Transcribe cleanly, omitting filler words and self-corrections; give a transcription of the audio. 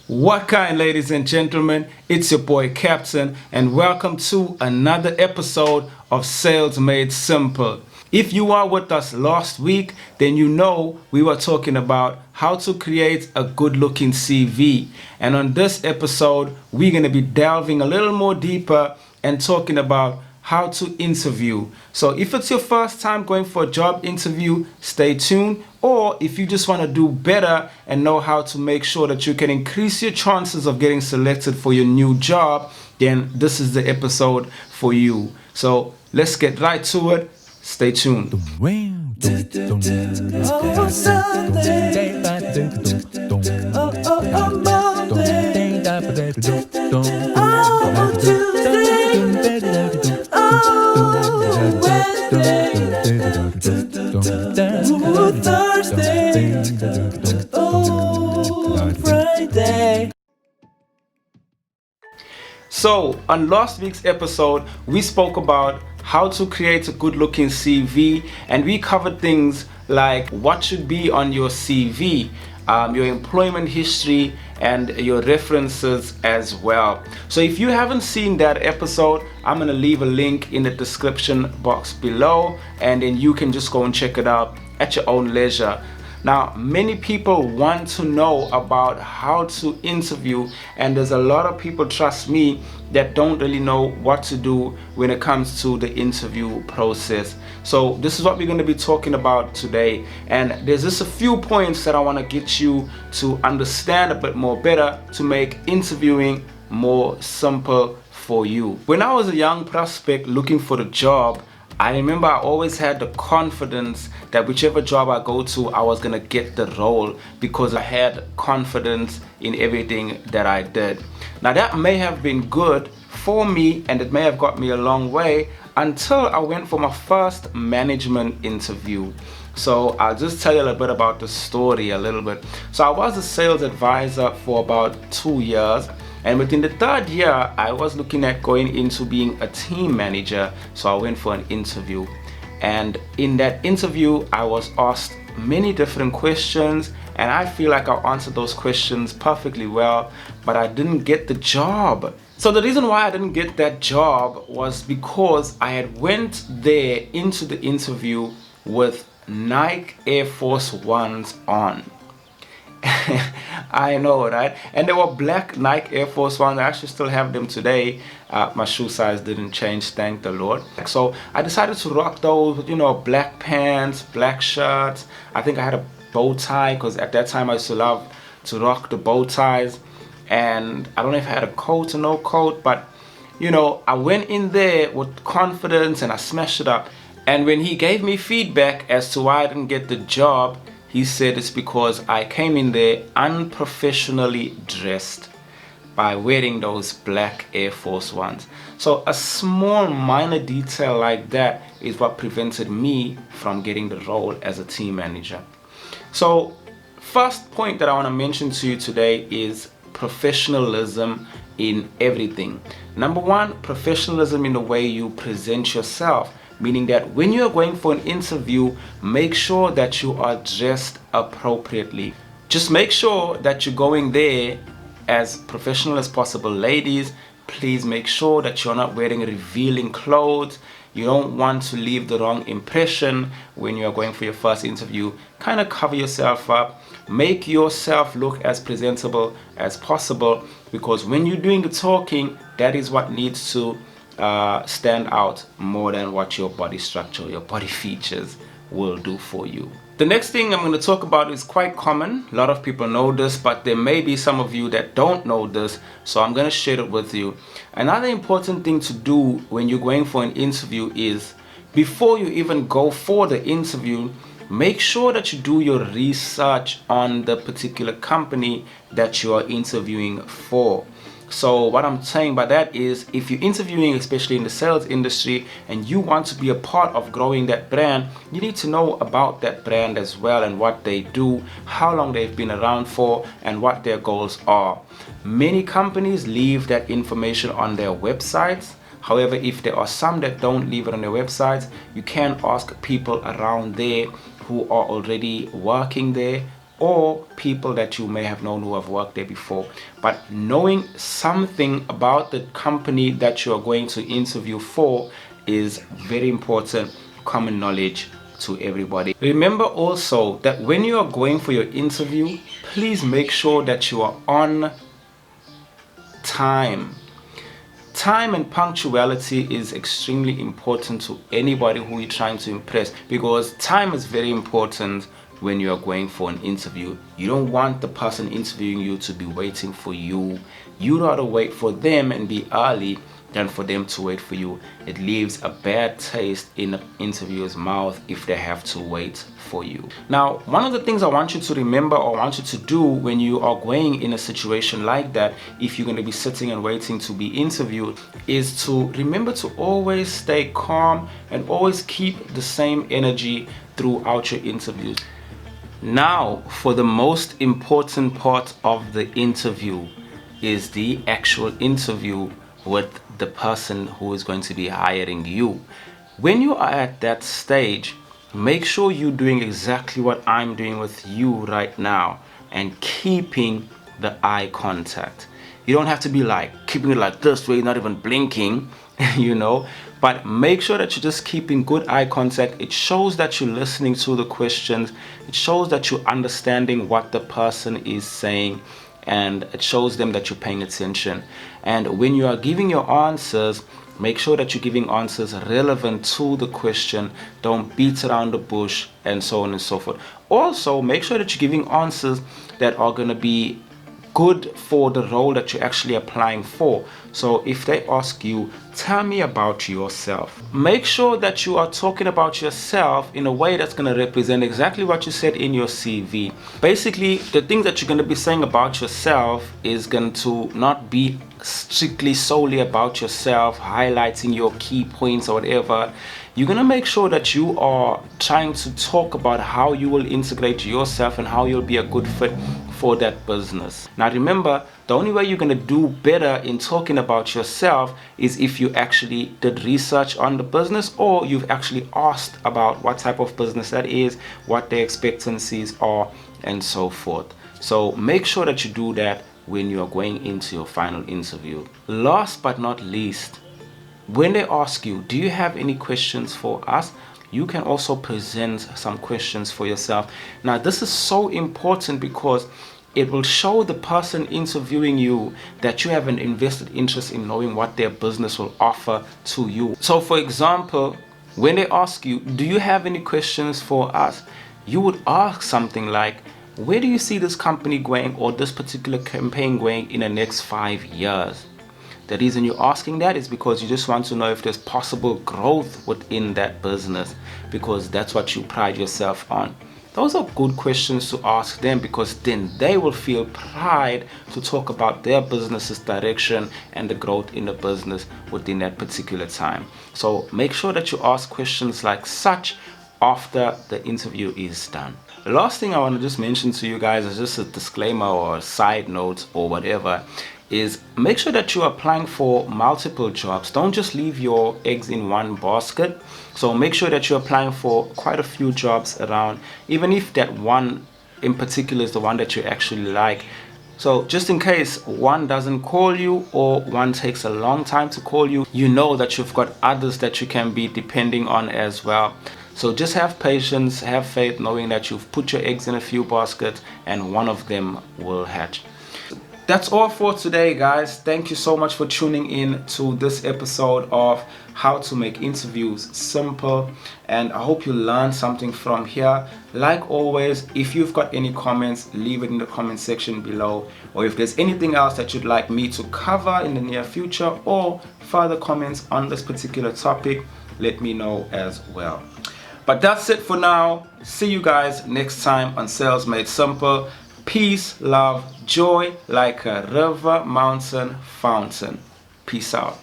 What kind, ladies and gentlemen? It's your boy Captain, and welcome to another episode of Sales Made Simple. If you are with us last week, then you know we were talking about how to create a good looking CV. And on this episode, we're going to be delving a little more deeper and talking about how to interview. So if it's your first time going for a job interview, stay tuned. Or if you just want to do better and know how to make sure that you can increase your chances of getting selected for your new job, then this is the episode for you. So let's get right to it. Stay tuned. So, on last week's episode, we spoke about how to create a good looking CV, and we covered things like what should be on your CV, your employment history, and your references as well. So if you haven't seen that episode, I'm going to leave a link in the description box below, and then you can just go and check it out at your own leisure. Now, many people want to know about how to interview, and there's a lot of people, trust me, that don't really know what to do when it comes to the interview process. So this is what we're going to be talking about today, and there's just a few points that I want to get you to understand a bit more better to make interviewing more simple for you. When I was a young prospect looking for a job, I remember I always had the confidence that whichever job I go to, I was gonna get the role because I had confidence in everything that I did. Now that may have been good for me, and it may have got me a long way until I went for my first management interview. So I'll just tell you a little bit about the story a little bit. So I was a sales advisor for about 2 years. And within the third year, I was looking at going into being a team manager. So I went for an interview. And in that interview, I was asked many different questions. And I feel like I answered those questions perfectly well, but I didn't get the job. So the reason why I didn't get that job was because I had went there into the interview with Nike Air Force Ones on. I know, right? And they were black Nike Air Force Ones. I actually still have them today. My shoe size didn't change, thank the Lord. So I decided to rock those, black pants, black shirts. I think I had a bow tie because at that time I used to love to rock the bow ties. And I don't know if I had a coat or no coat, but I went in there with confidence and I smashed it up. And when he gave me feedback as to why I didn't get the job, he said it's because I came in there unprofessionally dressed by wearing those black Air Force Ones. So a small minor detail like that is what prevented me from getting the role as a team manager. So first point that I want to mention to you today is professionalism in everything. Number one, professionalism in the way you present yourself. Meaning that when you are going for an interview, make sure that you are dressed appropriately. Just make sure that you're going there as professional as possible. Ladies, please make sure that you're not wearing revealing clothes. You don't want to leave the wrong impression when you are going for your first interview. Kind of cover yourself up. Make yourself look as presentable as possible, because when you're doing the talking, that is what needs to stand out more than what your body structure, your body features will do for you. The next thing I'm going to talk about is quite common. A lot of people know this, but there may be some of you that don't know this, so I'm going to share it with you. Another important thing to do when you're going for an interview is, before you even go for the interview, make sure that you do your research on the particular company that you are interviewing for. So what I'm saying by that is, if you're interviewing, especially in the sales industry, and you want to be a part of growing that brand, you need to know about that brand as well, and what they do, how long they've been around for, and what their goals are. Many companies leave that information on their websites. However, if there are some that don't leave it on their websites, you can ask people around there who are already working there or people that you may have known who have worked there before. But knowing something about the company that you're going to interview for is very important. Common knowledge to everybody. Remember also that when you are going for your interview, please make sure that you are on time. Time and punctuality is extremely important to anybody who you're trying to impress, because time is very important when you are going for an interview. You don't want the person interviewing you to be waiting for you. You'd rather wait for them and be early than for them to wait for you. It leaves a bad taste in the interviewer's mouth if they have to wait for you. Now, one of the things I want you to remember, or want you to do when you are going in a situation like that, if you're going to be sitting and waiting to be interviewed, is to remember to always stay calm and always keep the same energy throughout your interviews. Now, for the most important part of the interview is the actual interview with the person who is going to be hiring you. When you are at that stage, make sure you're doing exactly what I'm doing with you right now and keeping the eye contact. You don't have to be like keeping it like this way, not even blinking, you know, but make sure that you're just keeping good eye contact. It shows that you're listening to the questions. It shows that you're understanding what the person is saying, and it shows them that you're paying attention. And when you are giving your answers, make sure that you're giving answers relevant to the question. Don't beat around the bush and so on and so forth. Also, make sure that you're giving answers that are going to be good for the role that you're actually applying for. So if they ask you, tell me about yourself, make sure that you are talking about yourself in a way that's going to represent exactly what you said in your CV. Basically, the things that you're going to be saying about yourself is going to not be strictly solely about yourself, highlighting your key points or whatever. You're going to make sure that you are trying to talk about how you will integrate yourself and how you'll be a good fit for that business. Now remember, the only way you're going to do better in talking about yourself is if you actually did research on the business, or you've actually asked about what type of business that is, what their expectancies are, and so forth. So make sure that you do that when you are going into your final interview. Last but not least, when they ask you, do you have any questions for us? You can also present some questions for yourself. Now, this is so important because it will show the person interviewing you that you have an invested interest in knowing what their business will offer to you. So, for example, when they ask you, do you have any questions for us? You would ask something like, where do you see this company going, or this particular campaign going in the next 5 years? The reason you're asking that is because you just want to know if there's possible growth within that business, because that's what you pride yourself on. Those are good questions to ask them, because then they will feel pride to talk about their business's direction and the growth in the business within that particular time. So make sure that you ask questions like such after the interview is done. The last thing I want to just mention to you guys is just a disclaimer or a side note or whatever, is make sure that you're applying for multiple jobs. Don't just leave your eggs in one basket. So make sure that you're applying for quite a few jobs around, even if that one in particular is the one that you actually like. So just in case one doesn't call you, or one takes a long time to call you, you know that you've got others that you can be depending on as well. So just have patience, have faith, knowing that you've put your eggs in a few baskets and one of them will hatch. That's all for today, guys. Thank you so much for tuning in to this episode of How to Make Interviews Simple, and I hope you learned something from here. Like always, if you've got any comments, leave it in the comment section below, or if there's anything else that you'd like me to cover in the near future, or further comments on this particular topic, let me know as well. But that's it for now. See you guys next time on Sales Made Simple. Peace, love, joy, like a river, mountain, fountain. Peace out.